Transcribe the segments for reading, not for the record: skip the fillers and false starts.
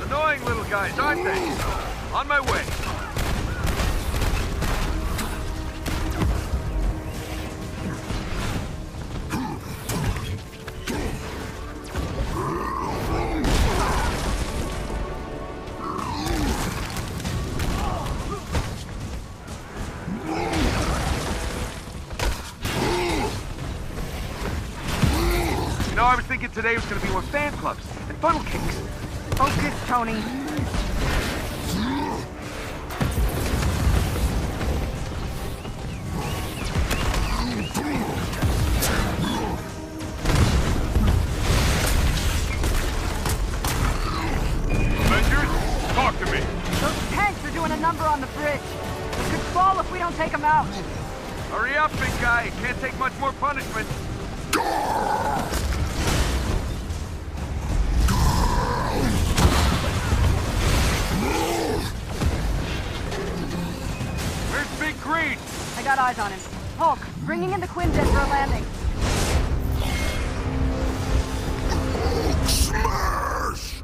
Annoying little guys, aren't they? On my way. You know, I was thinking today was going to be more fan clubs and funnel cakes. Focus, Tony. Avengers, talk to me. Those tanks are doing a number on the bridge. We could fall if we don't take them out. Hurry up, big guy. Can't take much more punishment. Where's Big Green? I got eyes on him. Hulk, bringing in the Quinjet for a landing. Smash!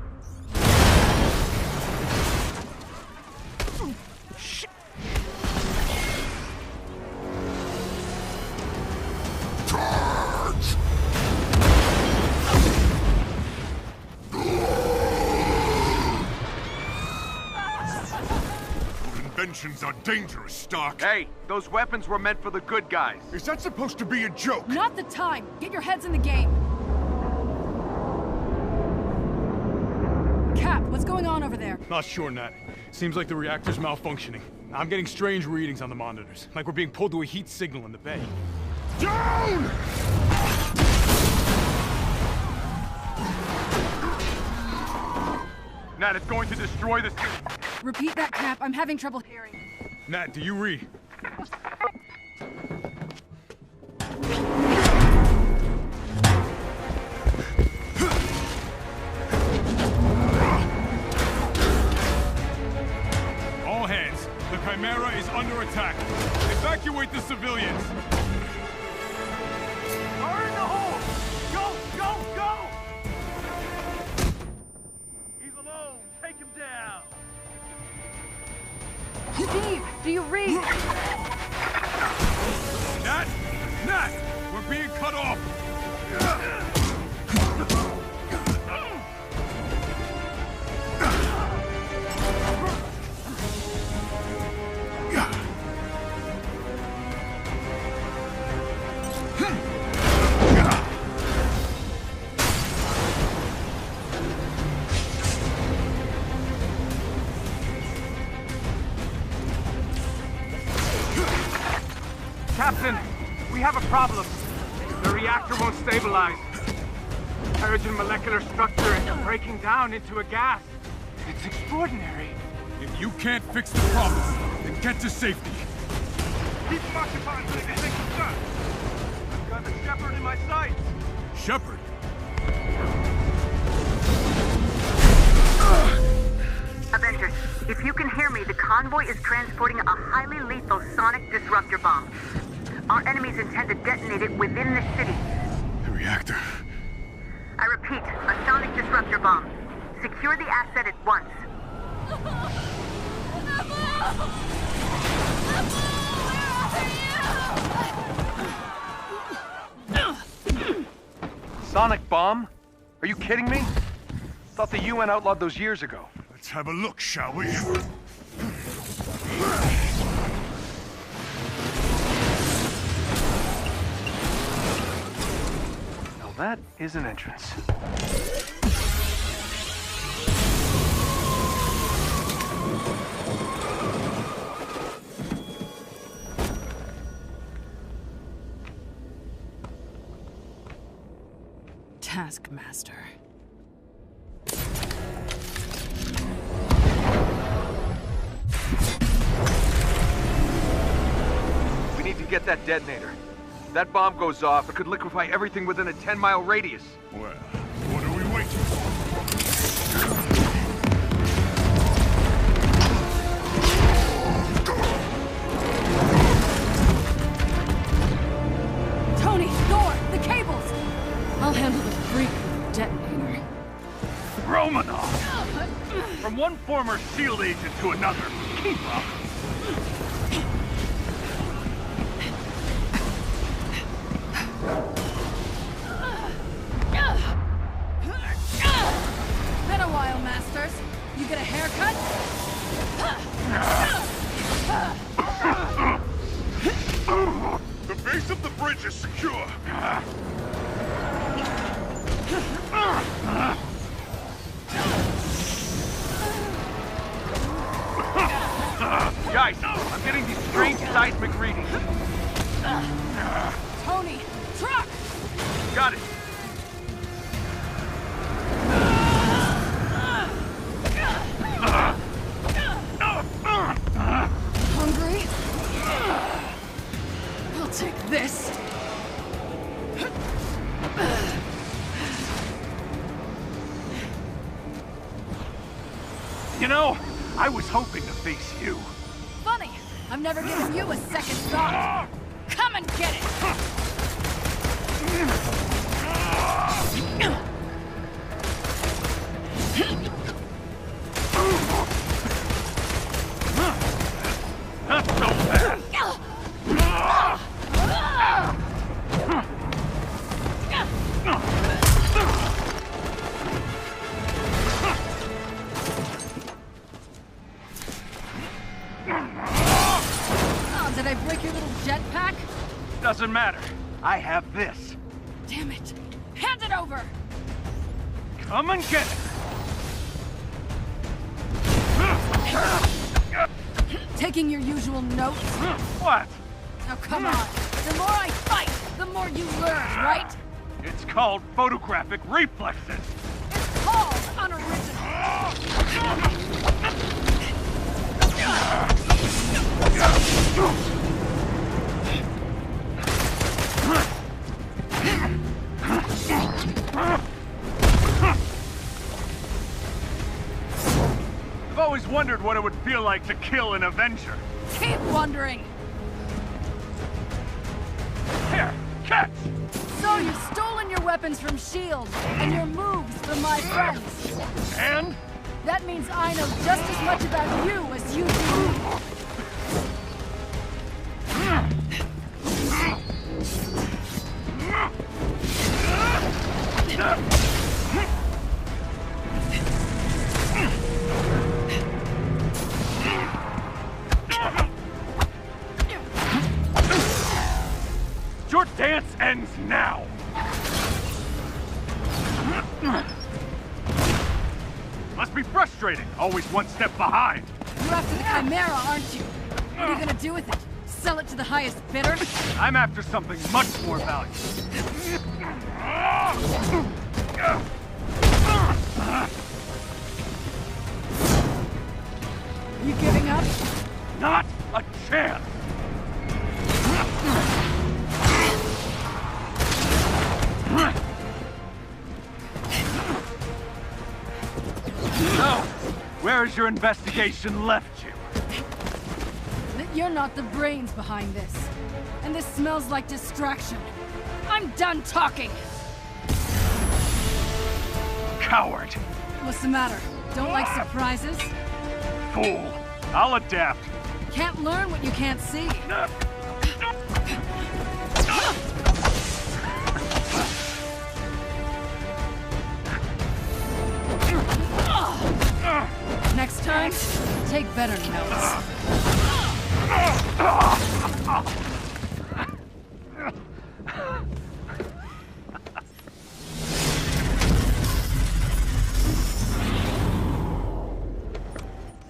Shit. Charge! Inventions are dangerous, Stark. Hey, those weapons were meant for the good guys. Is that supposed to be a joke? Not the time! Get your heads in the game! Cap, what's going on over there? Not sure, Nat. Seems like the reactor's malfunctioning. I'm getting strange readings on the monitors, like we're being pulled to a heat signal in the bay. Down! Nat, it's going to destroy the city. Repeat that, Cap. I'm having trouble hearing. Nat, do you read? All hands. The Chimera is under attack. Evacuate the civilians. Fire in the hole! Go, go, go! He's alone. Take him down. Steve, do you read? Nat! Nat! We're being cut off! Captain, we have a problem. The reactor won't stabilize. Origin molecular structure is breaking down into a gas. It's extraordinary. If you can't fix the problem, then get to safety. Keep them occupied so they can take some shots. I've got the Shepherd in my sights. Shepard? Avengers, if you can hear me, the convoy is transporting a highly lethal sonic disruptor bomb. Our enemies intend to detonate it within the city. The reactor. I repeat, a sonic disruptor bomb. Secure the asset at once. Sonic bomb? Are you kidding me? Thought the UN outlawed those years ago. Let's have a look, shall we? Now that is an entrance. taskmaster. We need to get that detonator. If that bomb goes off, it could liquefy everything within a 10-mile radius. Well, what are we waiting for? Tony, Thor, the cables! I'll handle the freak with the detonator. Romanov! From one former SHIELD agent to another. Keep up! Been a while, Masters. You get a haircut? The base of the bridge is secure. Guys, I'm getting these strange seismic readings. Tony, truck! Got it. Hungry? I'll take this. You know, I was hoping to face you. Funny, I've never given you a second thought. Come and get it! Not so fast! Oh, did I break your little jetpack? Doesn't matter. I have this. Damn it! Hand it over! Come and get it! Taking your usual notes? What? Now come on. The more I fight, the more you learn, right? It's called photographic reflexes. It's called unoriginal. I've always wondered what it would feel like to kill an Avenger. Keep wondering. Here, catch! So you've stolen your weapons from S.H.I.E.L.D. and your moves from my friends. And? That means I know just as much about you as you do. Your dance ends now! Must be frustrating, always one step behind. You're after the Chimera, aren't you? What are you gonna do with it? Sell it to the highest bidder? I'm after something much more valuable. You giving up? Not a chance! So, where has your investigation left you? That you're not the brains behind this. And this smells like distraction. I'm done talking! Coward! What's the matter? Don't like surprises? Fool! I'll adapt. Can't learn what you can't see. Next time, take better notes.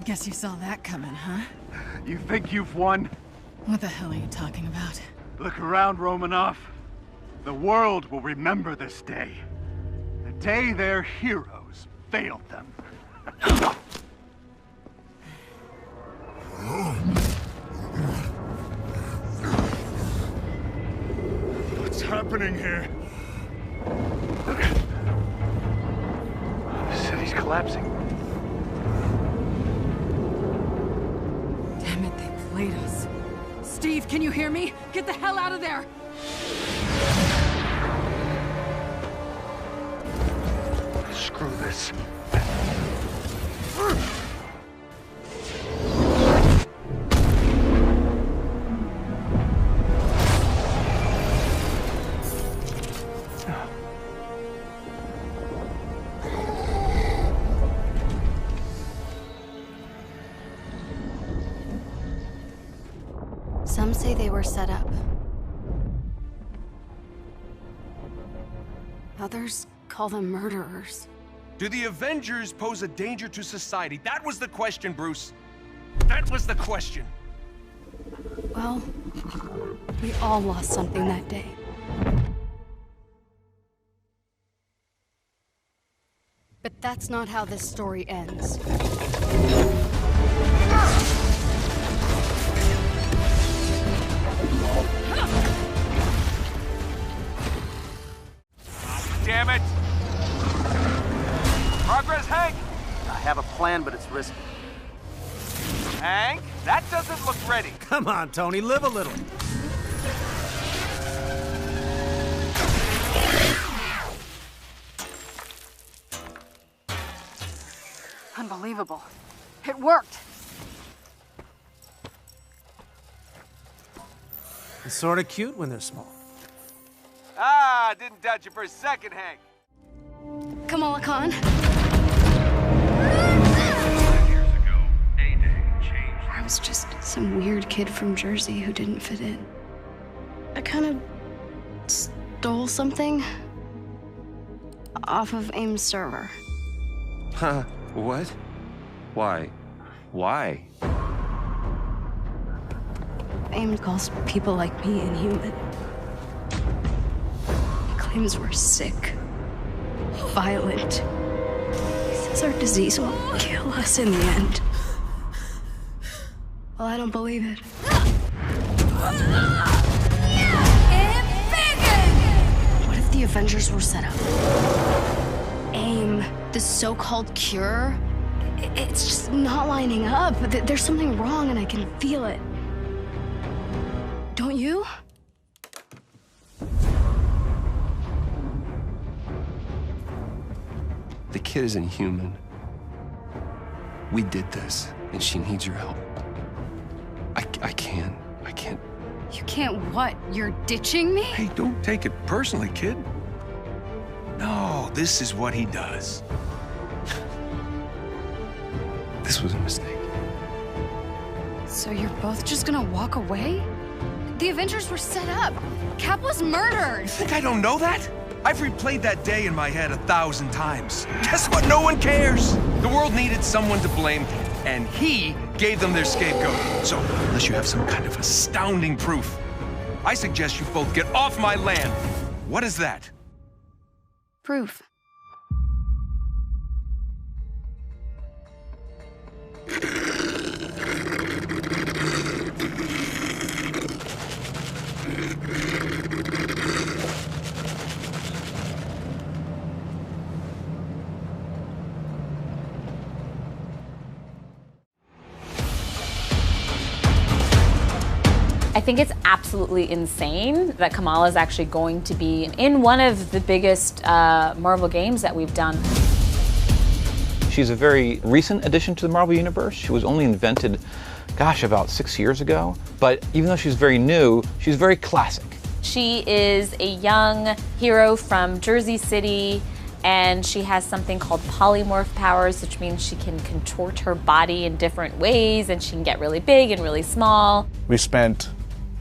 Guess you saw that coming, huh? You think you've won? What the hell are you talking about? Look around, Romanov. The world will remember this day. day their heroes failed them. What's happening here? The city's collapsing. Damn it, they played us. Steve, can you hear me? Get the hell out of there! Screw this. Some say they were set up. Others call them murderers. Do the Avengers pose a danger to society? That was the question, Bruce. That was the question. Well, we all lost something that day. But that's not how this story ends. Damn it! Progress, Hank! I have a plan, but it's risky. Hank, that doesn't look ready. Come on, Tony, live a little. Unbelievable. It worked. It's sort of cute when they're small. Ah, didn't doubt you for a second, Hank. Kamala Khan. 5 years ago, A-Day changed. I was just some weird kid from Jersey who didn't fit in. I kind of stole something off of AIM's server. Huh? What? Why? Why? AIM calls people like me inhuman. He claims we're sick, violent. He says our disease will kill us in the end. Well, I don't believe it. What if the Avengers were set up? AIM, the so-called cure, it's just not lining up. There's something wrong and I can feel it. Don't you? The kid isn't human. We did this, and she needs your help. I can't. You can't what? You're ditching me? Hey, don't take it personally, kid. No, this is what he does. This was a mistake. So you're both just gonna walk away? The Avengers were set up. Cap was murdered. You think I don't know that? I've replayed that day in my head 1,000 times. Guess what? No one cares. The world needed someone to blame, and he gave them their scapegoat. So, unless you have some kind of astounding proof, I suggest you both get off my land. What is that? Proof. I think it's absolutely insane that Kamala is actually going to be in one of the biggest Marvel games that we've done. She's a very recent addition to the Marvel Universe. She was only invented, gosh, about 6 years ago. But even though she's very new, she's very classic. She is a young hero from Jersey City, and she has something called polymorph powers, which means she can contort her body in different ways, and she can get really big and really small. We spent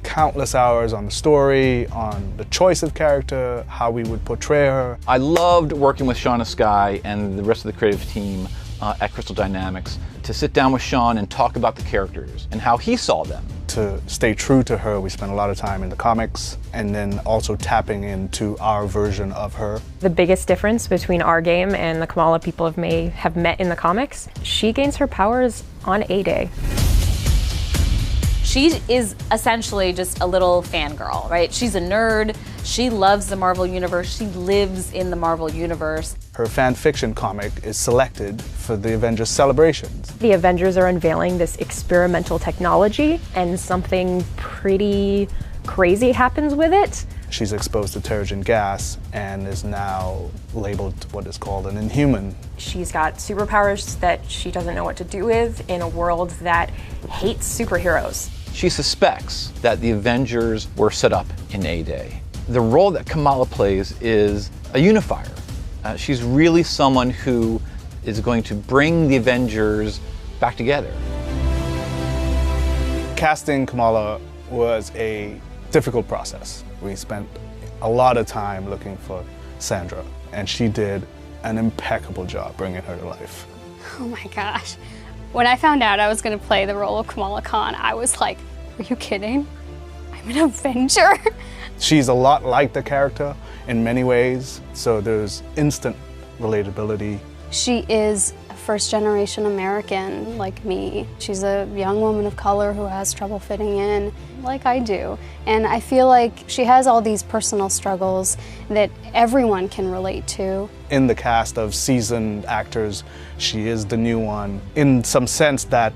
countless hours on the story, on the choice of character, how we would portray her. I loved working with Shauna Skye and the rest of the creative team at Crystal Dynamics to sit down with Sean and talk about the characters and how he saw them. to stay true to her, we spent a lot of time in the comics and then also tapping into our version of her. The biggest difference between our game and the Kamala people have met in the comics, she gains her powers on A-Day. She is essentially just a little fangirl, right? She's a nerd. She loves the Marvel Universe. She lives in the Marvel Universe. Her fan fiction comic is selected for the Avengers celebrations. The Avengers are unveiling this experimental technology, and something pretty crazy happens with it. She's exposed to Terrigen gas and is now labeled what is called an Inhuman. She's got superpowers that she doesn't know what to do with in a world that hates superheroes. She suspects that the Avengers were set up in A-Day. The role that Kamala plays is a unifier. She's really someone who is going to bring the Avengers back together. Casting Kamala was a difficult process. We spent a lot of time looking for Sandra, and she did an impeccable job bringing her to life. Oh my gosh. When I found out I was going to play the role of Kamala Khan, I was like, are you kidding? I'm an Avenger? She's a lot like the character in many ways, so there's instant relatability. She is a first-generation American like me. She's a young woman of color who has trouble fitting in, like I do. And I feel like she has all these personal struggles that everyone can relate to. In the cast of seasoned actors, she is the new one. In some sense, that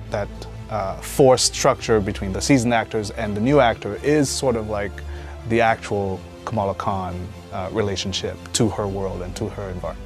forced structure between the seasoned actors and the new actor is sort of like the actual Kamala Khan relationship to her world and to her environment.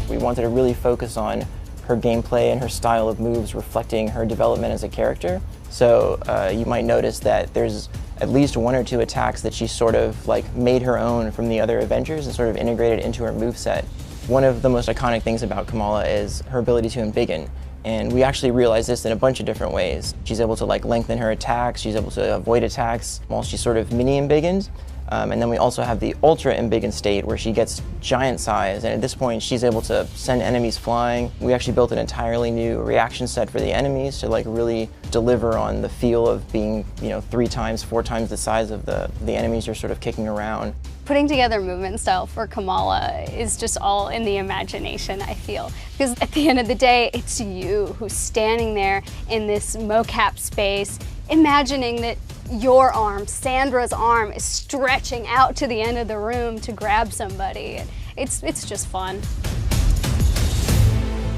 We wanted to really focus on her gameplay and her style of moves reflecting her development as a character. So you might notice that there's at least one or two attacks that she sort of like made her own from the other Avengers and sort of integrated into her moveset. One of the most iconic things about Kamala is her ability to embiggen. And we actually realize this in a bunch of different ways. She's able to like lengthen her attacks, she's able to avoid attacks while she's sort of mini embiggened. And then we also have the ultra embiggen state where she gets giant size, and at this point she's able to send enemies flying. We actually built an entirely new reaction set for the enemies to like really deliver on the feel of being, 3 times, 4 times the size of the enemies you're sort of kicking around. Putting together movement style for Kamala is just all in the imagination, I feel. Because at the end of the day, it's you who's standing there in this mocap space, imagining that your arm, Sandra's arm, is stretching out to the end of the room to grab somebody. It's just fun.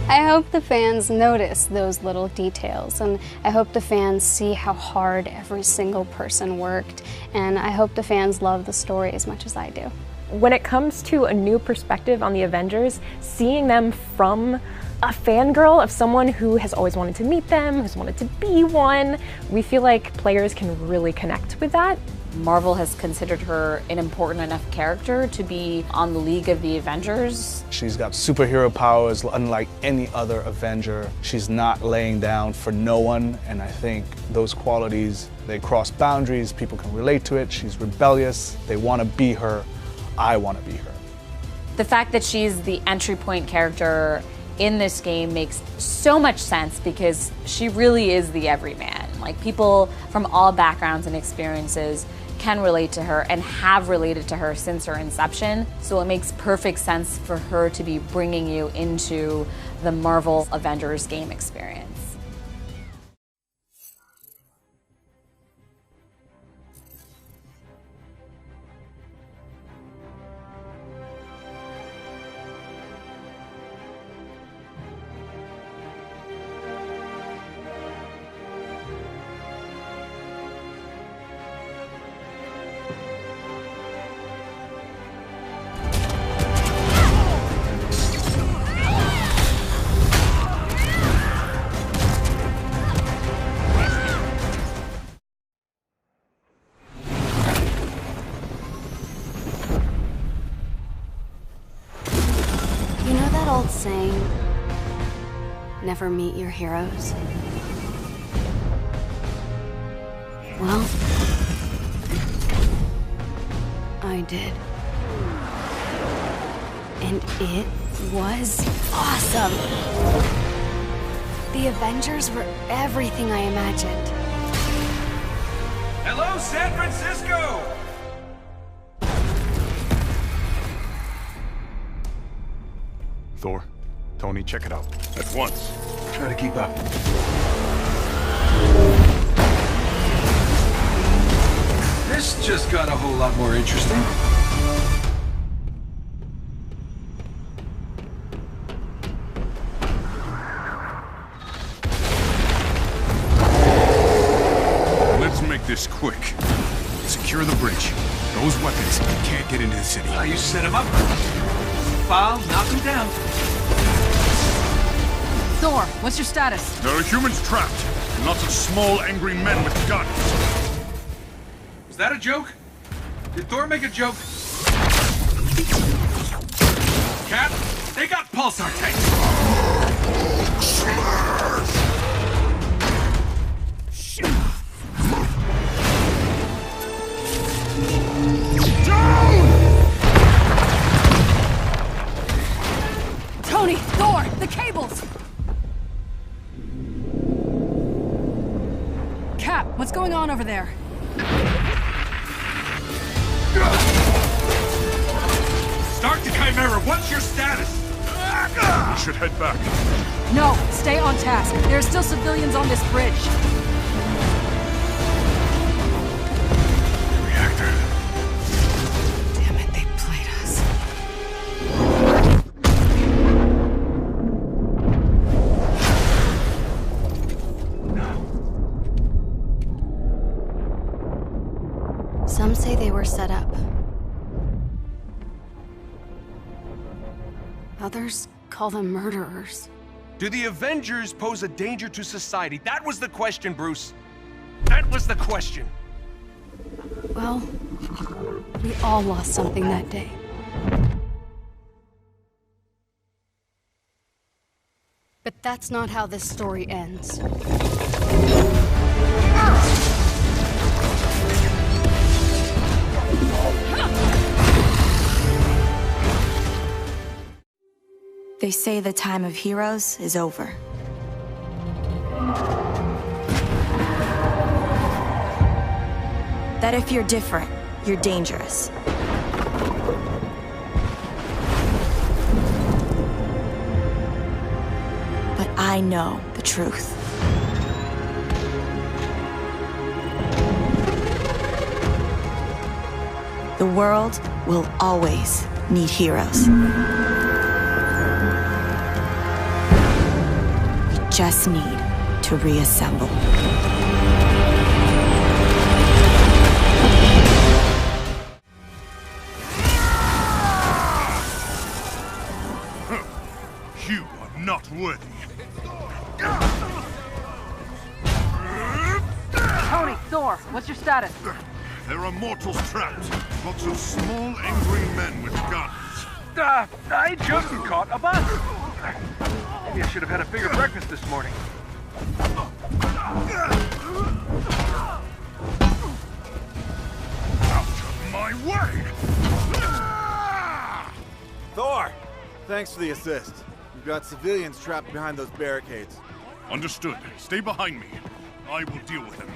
I hope the fans notice those little details, and I hope the fans see how hard every single person worked, and I hope the fans love the story as much as I do. When it comes to a new perspective on the Avengers, seeing them from a fangirl of someone who has always wanted to meet them, who's wanted to be one, we feel like players can really connect with that. Marvel has considered her an important enough character to be on the League of the Avengers. She's got superhero powers unlike any other Avenger. She's not laying down for no one, and I think those qualities, they cross boundaries, people can relate to it. She's rebellious, they want to be her, I want to be her. The fact that she's the entry point character in this game makes so much sense because she really is the everyman. Like, people from all backgrounds and experiences can relate to her and have related to her since her inception. So it makes perfect sense for her to be bringing you into the Marvel Avengers game experience. Old saying, never meet your heroes. Well, I did. And it was awesome. The Avengers were everything I imagined. Hello, San Francisco! Thor, Tony, check it out. At once. Try to keep up. This just got a whole lot more interesting. Let's make this quick. Secure the bridge. Those weapons can't get into the city. You set him up. I'll knock him down. Thor, what's your status? There are humans trapped. Lots of small, angry men with guns. Was that a joke? Did Thor make a joke? Cap, they got pulsar tanks. Tony, Thor, the cables! Cap, what's going on over there? Start the Chimera, what's your status? We should head back. No, stay on task. There are still civilians on this bridge. Reactor. Damn it, they played us. Some say they were set up. Others call them murderers. Do the Avengers pose a danger to society? That was the question, Bruce. That was the question. Well, we all lost something that day. But that's not how this story ends. They say the time of heroes is over. That if you're different, you're dangerous. But I know the truth. The world will always need heroes. Just need to reassemble. You are not worthy. Tony, Thor, what's your status? There are mortals trapped. Lots of small, angry men with guns. I just caught a bus. Maybe I should have had a bigger breakfast this morning. Out of my way! Thor! Thanks for the assist. We've got civilians trapped behind those barricades. Understood. Stay behind me. I will deal with them.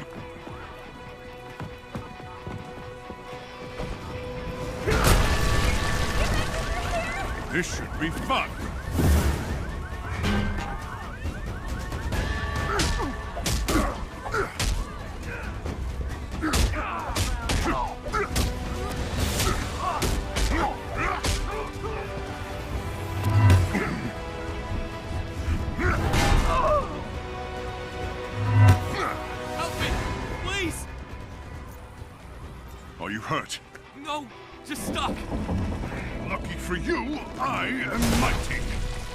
This should be fun. Are you hurt? No, just stuck. Lucky for you, I am mighty.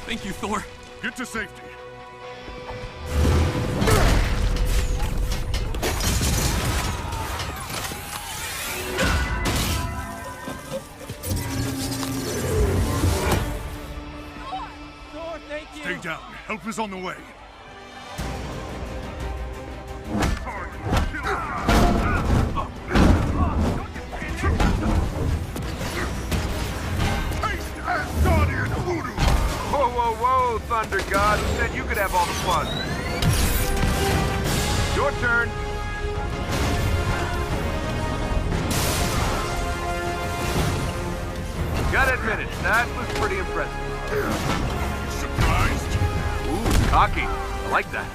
Thank you, Thor. Get to safety. Thor, thank you. Stay down. Help is on the way. Whoa, whoa, whoa, Thunder God. Who said you could have all the fun? Your turn. Gotta admit it, that was pretty impressive. Surprised? Ooh, cocky. I like that.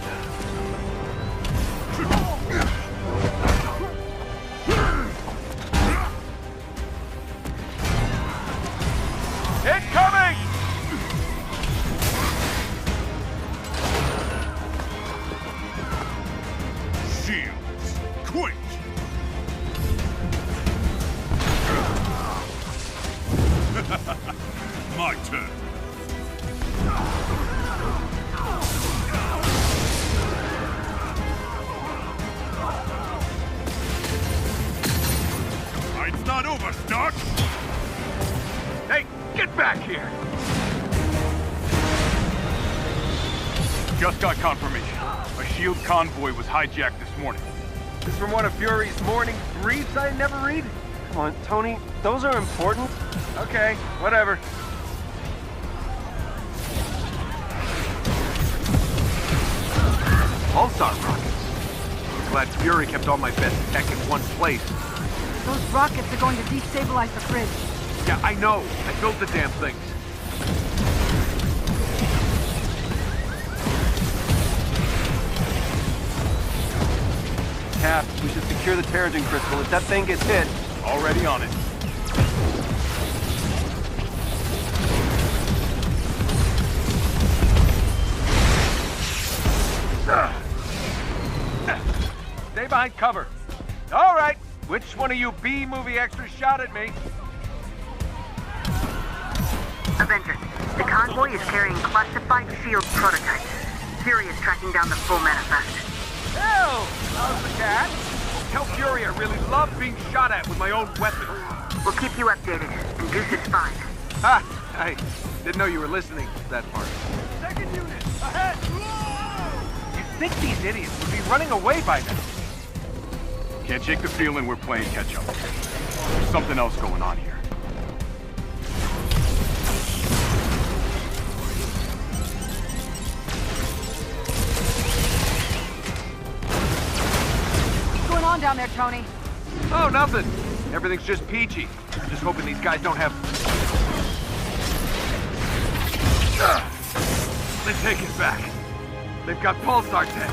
Incoming! Shields, quick! My turn. Fight's not over, Stark! Hey, get back here! Just got confirmation. A shield convoy was hijacked this morning. This from one of Fury's morning briefs I never read? Come on, Tony. Those are important. Okay, whatever. Pulsar rockets. Glad Fury kept all my best tech in one place. Those rockets are going to destabilize the bridge. Yeah, I know. I built the damn things. Cap, we should secure the Terrigen crystal. If that thing gets hit... Already on it. Stay behind cover. All right. Which one of you B-movie extras shot at me? Avengers, the convoy is carrying classified shield prototypes. Fury is tracking down the full manifest. Hell! How's the cat? Tell Fury I really love being shot at with my own weapon. We'll keep you updated, and Goose is fine. Ha! I didn't know you were listening to that part. Second unit, ahead! You'd think these idiots would be running away by now. Can't shake the feeling we're playing catch-up. There's something else going on here. What's going on down there, Tony? Oh, nothing. Everything's just peachy. I'm just hoping these guys don't have... They take it back. They've got pulsar tech.